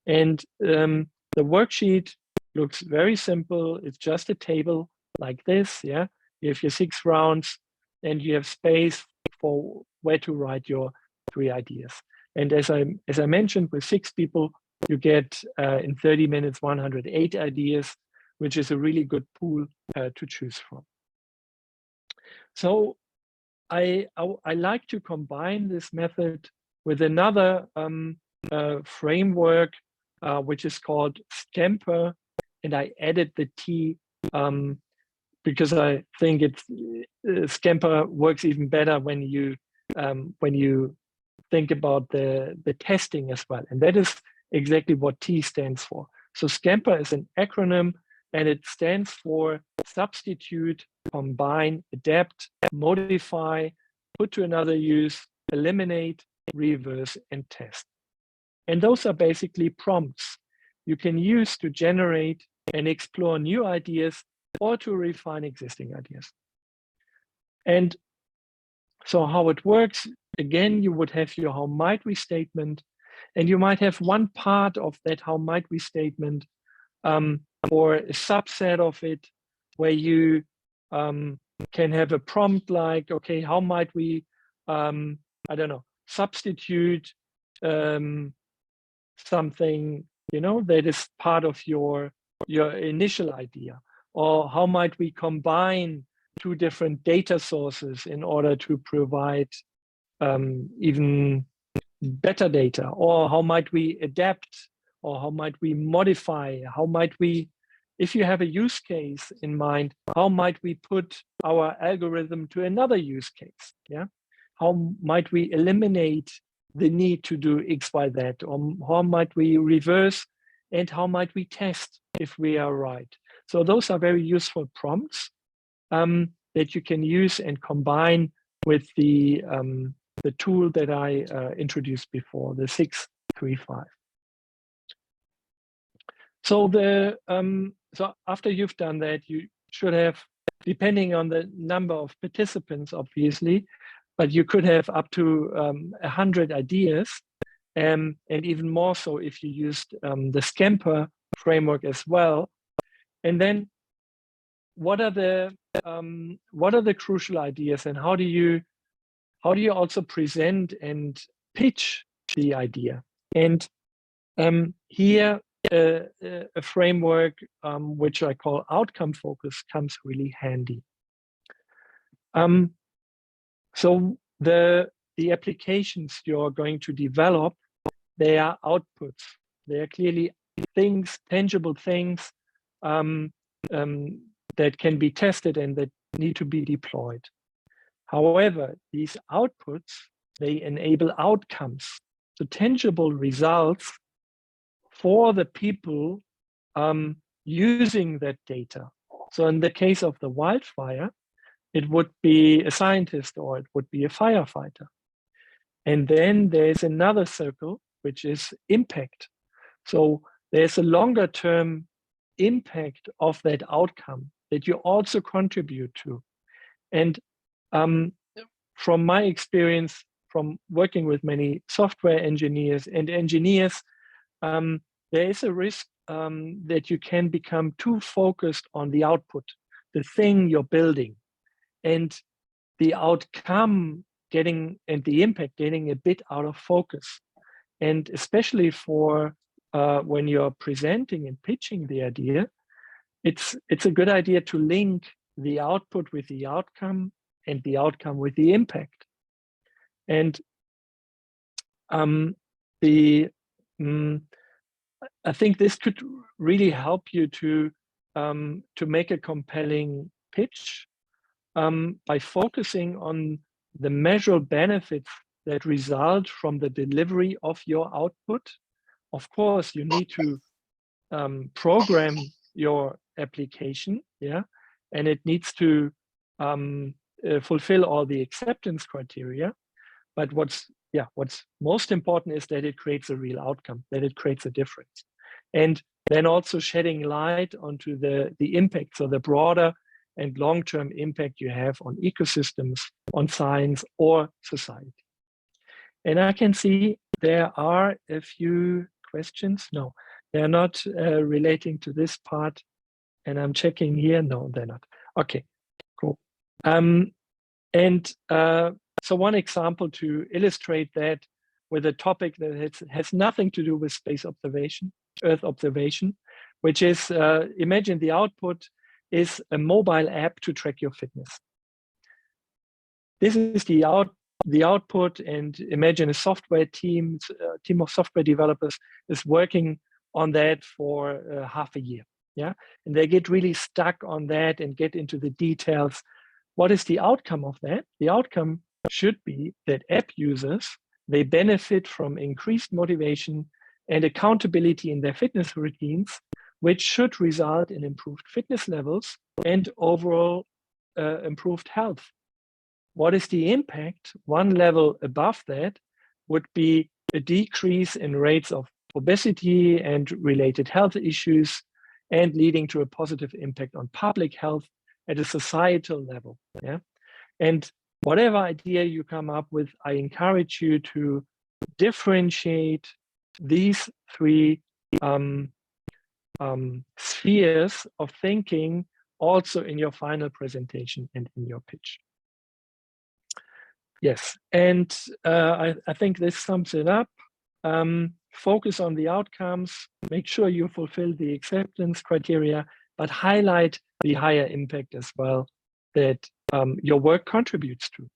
And the worksheet looks very simple. It's just a table like this. Yeah, you have your 6 rounds, and you have space for where to write your 3 ideas. And as I mentioned, with 6 people, you get in 30 minutes 108 ideas, which is a really good pool to choose from. So I like to combine this method with another framework which is called Scamper, and I added the T because I think Scamper works even better when you think about the testing as well, and that is exactly what T stands for. So Scamper is an acronym, and it stands for substitute, combine, adapt, modify, put to another use, eliminate, reverse, and test. And those are basically prompts you can use to generate and explore new ideas or to refine existing ideas. And so how it works, again, you would have your how might we statement, and you might have one part of that how might we statement or a subset of it where you can have a prompt like, okay, how might we, I don't know, substitute something, that is part of your initial idea, or how might we combine two different data sources in order to provide even better data, or how might we adapt, or how might we modify, how might we, if you have a use case in mind, how might we put our algorithm to another use case? Yeah, how might we eliminate the need to do X, Y, Z, or how might we reverse, and how might we test if we are right? So those are very useful prompts that you can use and combine with the tool that I introduced before, the 635. So so after you've done that, you should have, depending on the number of participants, obviously, but you could have up to 100 ideas, and even more so if you used the Scamper framework as well. And then what are the crucial ideas, and how do you also present and pitch the idea? And here a framework which I call outcome focus comes really handy. So the applications you're going to develop, they are outputs. They are clearly things, tangible things that can be tested and that need to be deployed. However, these outputs, they enable outcomes, so tangible results for the people using that data. So in the case of the wildfire, it would be a scientist or it would be a firefighter. And then there's another circle, which is impact. So there's a longer term impact of that outcome that you also contribute to. And from my experience from working with many software engineers and engineers, there is a risk that you can become too focused on the output, the thing you're building, and the outcome getting and the impact getting a bit out of focus. And especially for when you're presenting and pitching the idea, it's a good idea to link the output with the outcome and the outcome with the impact. And I think this could really help you to make a compelling pitch by focusing on the measurable benefits that result from the delivery of your output. Of course, you need to program your application, yeah, and it needs to fulfill all the acceptance criteria. But what's most important is that it creates a real outcome, that it creates a difference. And then also shedding light onto the impact, so the broader and long-term impact you have on ecosystems, on science or society. And I can see there are a few questions. No, they're not relating to this part. And I'm checking here. No, they're not. Okay, cool. So one example to illustrate that with a topic that has nothing to do with space observation, Earth observation, which is, imagine the output is a mobile app to track your fitness. This is the output, and imagine a software team of software developers is working on that for half a year. Yeah, and they get really stuck on that and get into the details. What is the outcome of that? The outcome should be that app users, they benefit from increased motivation and accountability in their fitness routines, which should result in improved fitness levels and overall improved health. What is the impact? One level above that would be a decrease in rates of obesity and related health issues, and leading to a positive impact on public health at a societal level. Yeah? And whatever idea you come up with, I encourage you to differentiate these three spheres of thinking also in your final presentation and in your pitch. Yes, and I think this sums it up. Focus on the outcomes, make sure you fulfill the acceptance criteria, but highlight the higher impact as well that your work contributes to.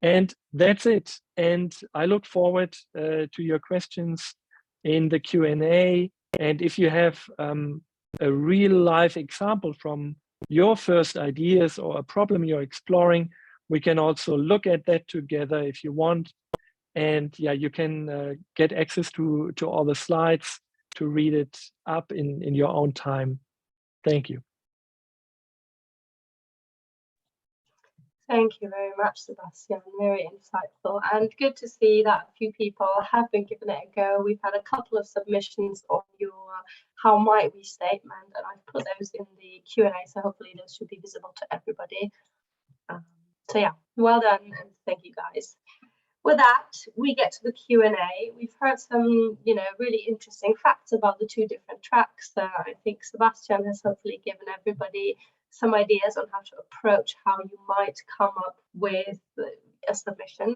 And that's it. And I look forward to your questions in the Q&A. And if you have a real life example from your first ideas or a problem you're exploring, we can also look at that together if you want. And yeah, you can get access to all the slides to read it up in your own time. Thank you. Thank you very much, Sebastian. Very insightful, and good to see that a few people have been giving it a go. We've had a couple of submissions on your how might we statement, and I've put those in the Q&A, so hopefully those should be visible to everybody. So yeah, well done, and thank you guys. With that, we get to the Q&A. We've heard some, really interesting facts about the two different tracks. I think Sebastian has hopefully given everybody some ideas on how to approach how you might come up with a submission.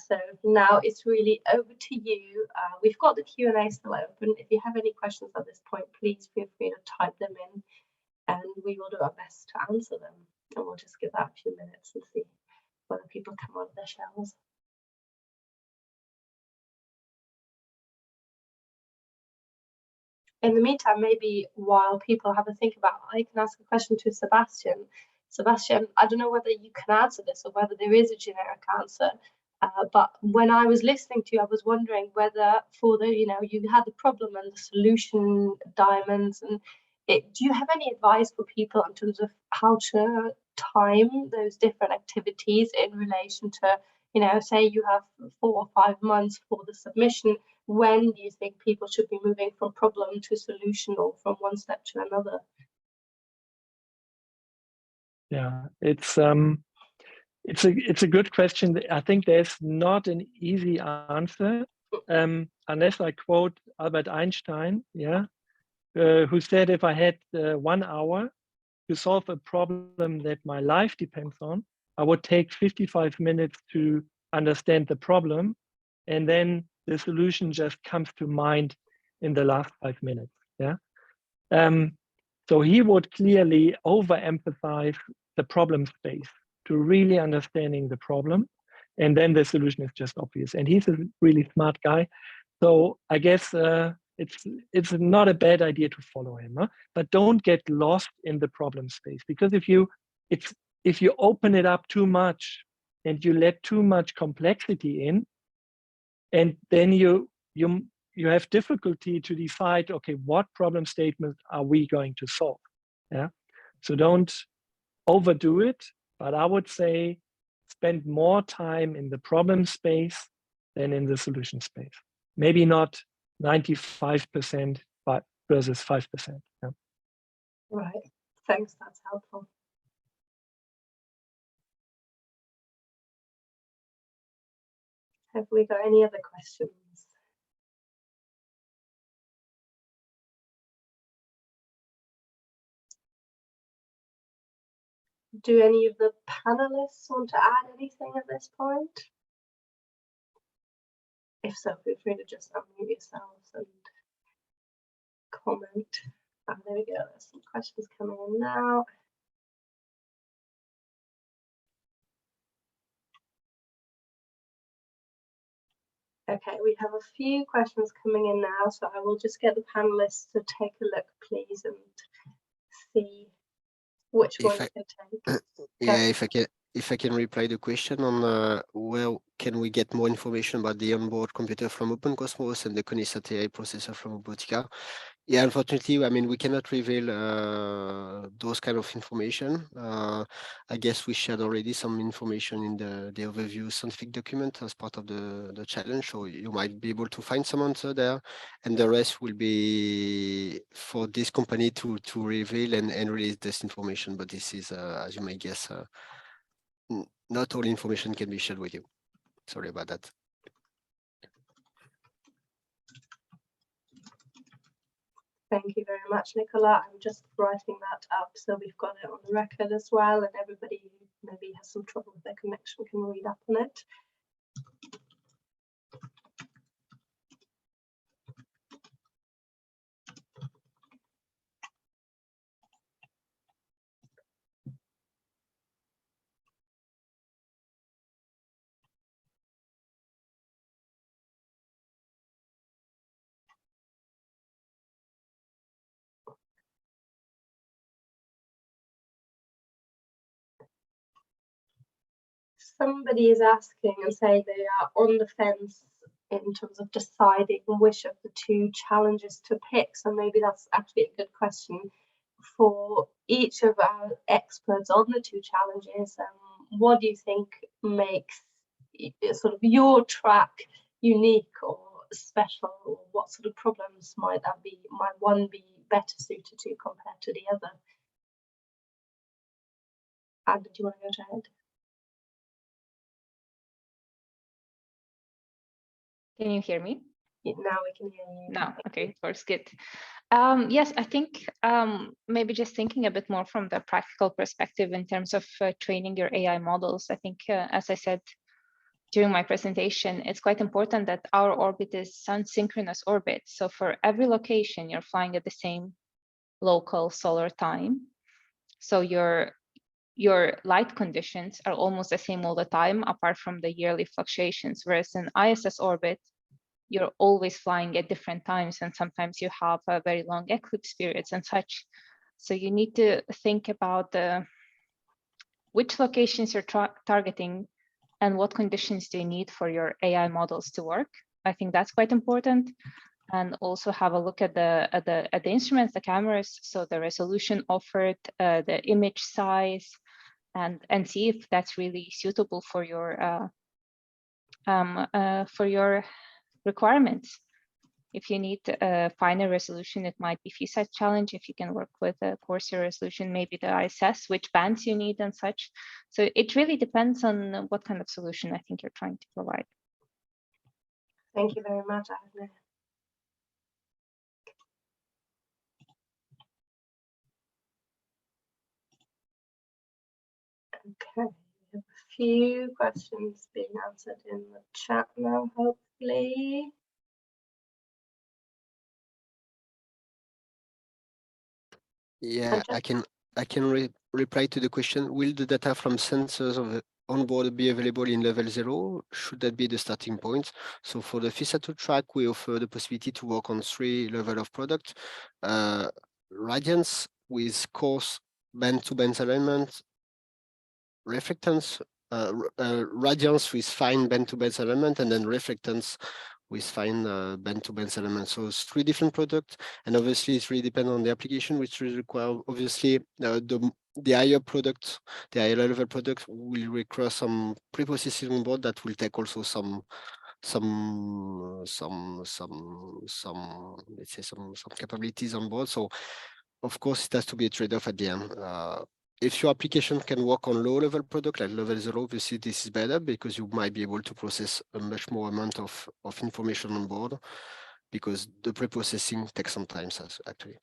So now it's really over to you. We've got the Q&A still open. If you have any questions at this point, please feel free to type them in and we will do our best to answer them. And we'll just give that a few minutes and see whether people come out of their shells. In the meantime, maybe while people have a think about, I can ask a question to Sebastian. Sebastian, I don't know whether you can answer this or whether there is a generic answer, but when I was listening to you, I was wondering whether for the, you had the problem and the solution diamonds, and do you have any advice for people in terms of how to time those different activities in relation to, say you have 4 or 5 months for the submission? When do you think people should be moving from problem to solution or from one step to another? Yeah, it's a good question. I think there's not an easy answer, unless I quote Albert Einstein, who said, if I had 1 hour to solve a problem that my life depends on, I would take 55 minutes to understand the problem, and then the solution just comes to mind in the last 5 minutes. So he would clearly overemphasize the problem space to really understanding the problem, and then the solution is just obvious. And he's a really smart guy, so I guess it's not a bad idea to follow him, but don't get lost in the problem space, because if you open it up too much and you let too much complexity in, and then you have difficulty to decide, okay, what problem statement are we going to solve? So don't overdo it, but I would say spend more time in the problem space than in the solution space. Maybe not 95%, but versus 5%. Right, thanks, that's helpful. Have we got any other questions? Do any of the panelists want to add anything at this point? If so, feel free to just unmute yourselves and comment. There we go, there's some questions coming in now. Okay, we have a few questions coming in now, so I will just get the panelists to take a look, please, and see which one you can take. Yeah, if I can reply the question on where can we get more information about the onboard computer from OpenCosmos and the Conisat AI processor from Robotica. Yeah, unfortunately, I mean, we cannot reveal those kind of information. I guess we shared already some information in the overview scientific document as part of the challenge, so you might be able to find some answer there, and the rest will be for this company to reveal and release this information. But this is, as you may guess, not all information can be shared with you. Sorry about that. Thank you very much, Nicola. I'm just writing that up so we've got it on the record as well, and everybody who maybe has some trouble with their connection can read up on it. Somebody is asking and say they are on the fence in terms of deciding which of the two challenges to pick. So maybe that's actually a good question for each of our experts on the two challenges. What do you think makes sort of your track unique or special? Or what sort of problems might that be? Might one be better suited to compared to the other? Anne, did you want to go ahead? Can you hear me? Yeah, now we can hear you. No, okay, first good. Yes, I think maybe just thinking a bit more from the practical perspective in terms of training your AI models. I think, as I said during my presentation, it's quite important that our orbit is sun-synchronous orbit. So for every location, you're flying at the same local solar time. So your light conditions are almost the same all the time, apart from the yearly fluctuations. Whereas in ISS orbit, you're always flying at different times, and sometimes you have very long eclipse periods and such. So you need to think about which locations you're targeting and what conditions do you need for your AI models to work. I think that's quite important. And also have a look at the instruments, the cameras, so the resolution offered, the image size, and see if that's really suitable for your requirements. If you need a finer resolution, it might be FISAT challenge. If you can work with a coarser resolution, maybe the ISS, which bands you need and such. So it really depends on what kind of solution I think you're trying to provide. Thank you very much, Agne. Okay, we have a few questions being answered in the chat now, hopefully. Yeah, I can reply to the question. Will the data from sensors of onboard be available in level 0? Should that be the starting point? So for the FISA2 track, we offer the possibility to work on 3 levels of product. Radiance with coarse band-to-band alignment, reflectance, radiance with fine band-to-band alignment, and then reflectance with fine band-to-band element. So it's 3 different products, and obviously it's really dependent on the application, which will require obviously the higher product, the higher level product will require some pre-processing on board that will take also some let's say some capabilities on board. So of course it has to be a trade-off at the end. If your application can work on low-level product like level 0, obviously this is better because you might be able to process a much more amount of information on board, because the pre-processing takes some time actually.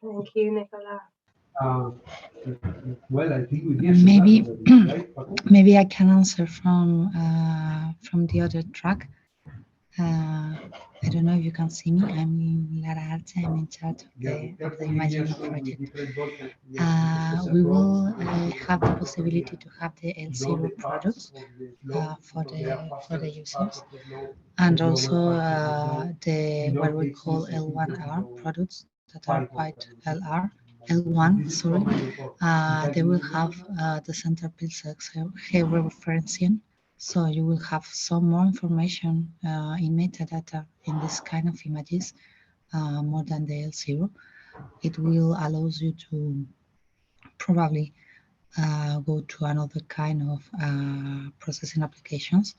Thank you, Nicola. Well, I think maybe maybe I can answer from the other track. I don't know if you can see me. I'm Lara Arce. I'm in charge of the Imagine project. We will have the possibility to have the L0 products for the users, and also the what we call L1R products that are quite L1, sorry. They will have the centerpiece georeferencing, so you will have some more information in metadata in this kind of images, more than the L0. It will allows you to probably go to another kind of processing applications.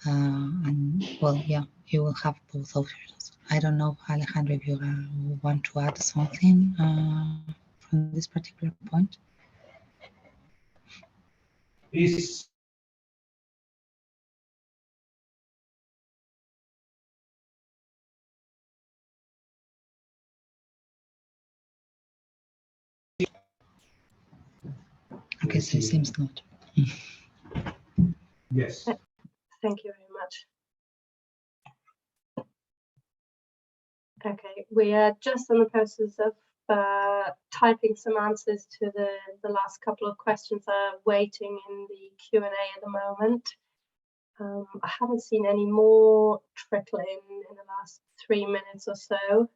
And well, yeah, you will have both options. I don't know, Alejandro, if you want to add something from this particular point. Please. Okay, so it seems not. Yes. Thank you very much. Okay, we are just in the process of typing some answers to the last couple of questions that are waiting in the Q&A at the moment. I haven't seen any more trickle in the last 3 minutes or so.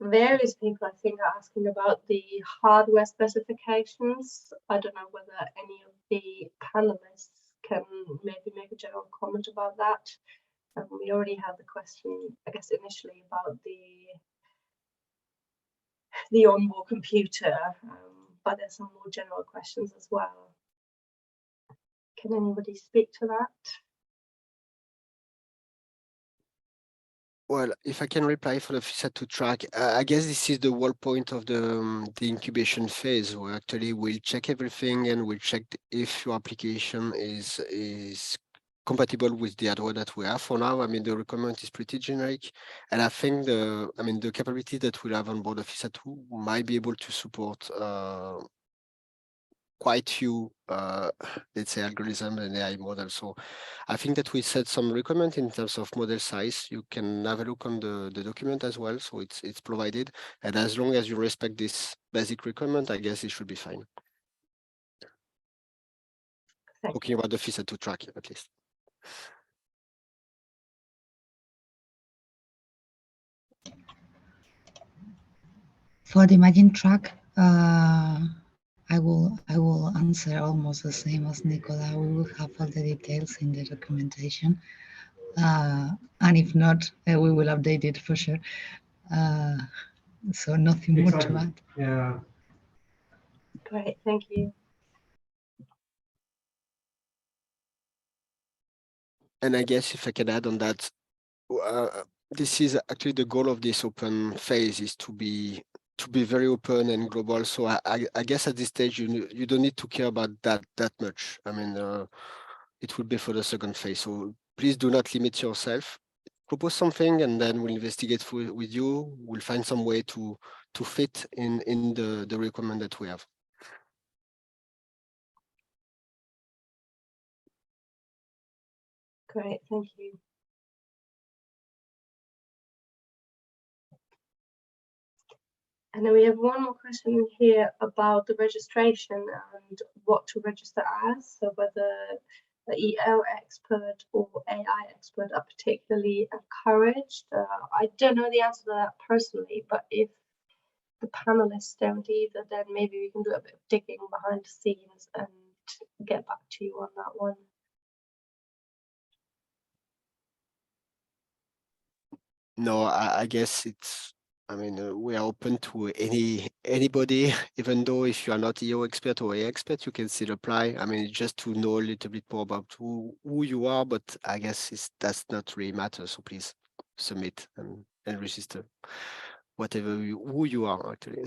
Various people, I think, are asking about the hardware specifications. I don't know whether any of the panelists can maybe make a general comment about that. We already had the question, I guess, initially about the onboard computer, but there's some more general questions as well. Can anybody speak to that? Well, if I can reply for the FISA2 track, I guess this is the whole point of the incubation phase, where actually we'll check everything and we'll check if your application is compatible with the hardware that we have. For now, I mean, the requirement is pretty generic, and I think the capability that we'll have on board of FISA2 might be able to support quite few, let's say, algorithm and AI models. So I think that we set some requirement in terms of model size. You can have a look on the document as well. So it's provided. And as long as you respect this basic requirement, I guess it should be fine. Talking about the FISA2 track, at least. For the Imagine track, I will answer almost the same as Nicola. We will have all the details in the documentation, and if not, we will update it for sure. So nothing more to add. Yeah. Great, thank you. And I guess if I can add on that, this is actually the goal of this open phase, is to be very open and global. So I guess at this stage you don't need to care about that much. I mean, it will be for the second phase. So please do not limit yourself. Propose something, and then we'll investigate with you. We'll find some way to fit in the requirement that we have. Great, thank you. And then we have one more question here about the registration and what to register as. So whether the EL expert or AI expert are particularly encouraged. I don't know the answer to that personally, but if the panelists don't either, then maybe we can do a bit of digging behind the scenes and get back to you on that one. No, I guess I mean, we are open to anybody, even though if you are not EO expert or AI expert, you can still apply. I mean, just to know a little bit more about who you are, but I guess that's not really matter. So please submit and register, who you are actually.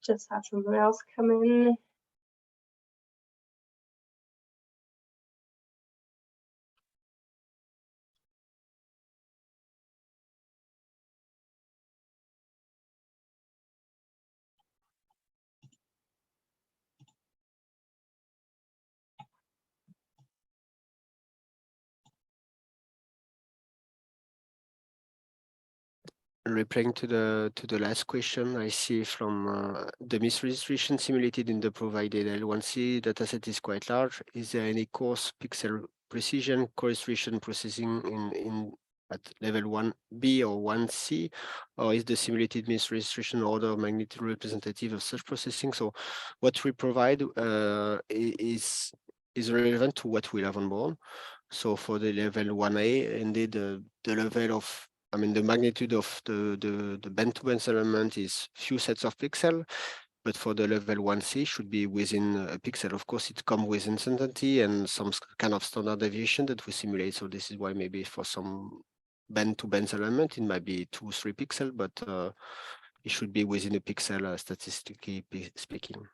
Just have someone else come in. replying to the last question, I see from the misregistration simulated in the provided L1C dataset is quite large. Is there any coarse pixel precision co-restriction processing in at level 1B or 1C, or is the simulated misregistration order of magnitude representative of such processing? So what we provide is relevant to what we have on board. So for the level 1A, indeed the level of, I mean, the magnitude of the bend-to-bend element is few sets of pixels, but for the level 1C should be within a pixel. Of course, it comes with uncertainty and some kind of standard deviation that we simulate. So this is why maybe for some bend-to-bend element, it might be 2-3 pixels, but it should be within a pixel, statistically speaking.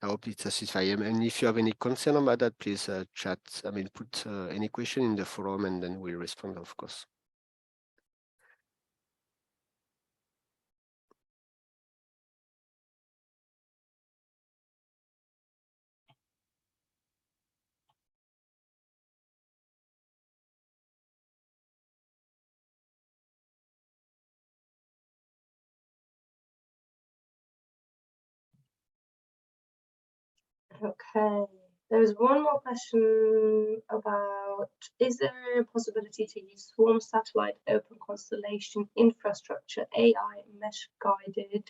I hope it satisfies. And if you have any concern about that, please chat. I mean, put any question in the forum, and then we'll respond, of course. Okay, there's one more question about, is there a possibility to use swarm satellite open constellation infrastructure AI mesh guided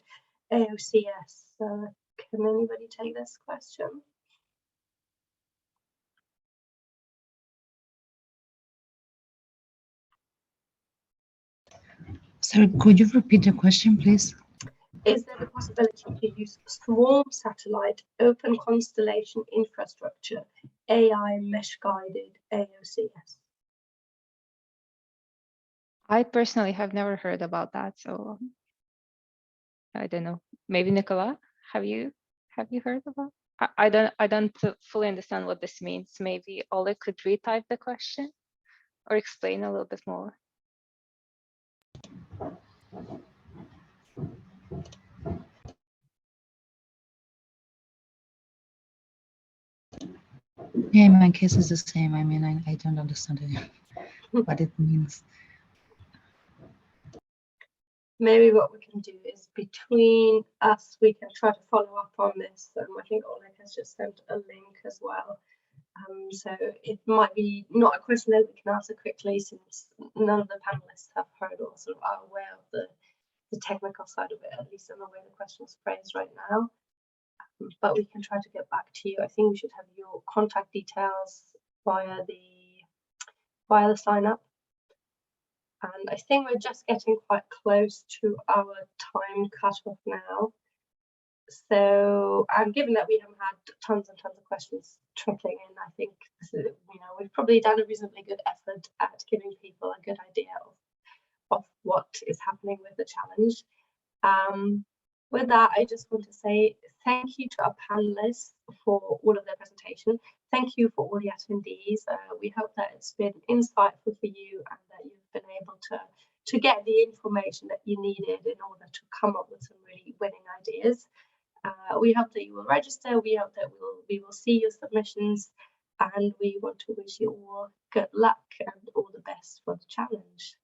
AOCS? Can anybody take this question? Sorry, could you repeat the question, please? Is there the possibility to use swarm satellite open constellation infrastructure AI mesh guided AOCS? I personally have never heard about that, so I don't know. Maybe Nicola, have you heard about? I don't fully understand what this means. Maybe Oleg could retype the question or explain a little bit more. Yeah, in my case, it's the same. I mean, I don't understand what it means. Maybe what we can do is between us, we can try to follow up on this. I think Oleg has just sent a link as well. So it might be not a question that we can answer quickly, since none of the panelists have heard or sort of are aware of the technical side of it, at least in the way the question is phrased right now. But we can try to get back to you. I think we should have your contact details via the sign up. And I think we're just getting quite close to our time cutoff now. So, given that we haven't had tons and tons of questions trickling in, I think we've probably done a reasonably good effort at giving people a good idea of what is happening with the challenge. With that, I just want to say thank you to our panelists for all of their presentation. Thank you for all the attendees. We hope that it's been insightful for you and that you've been able to get the information that you needed in order to come up with some really winning ideas. We hope that you will register. We hope that we will see your submissions, and we want to wish you all good luck and all the best for the challenge.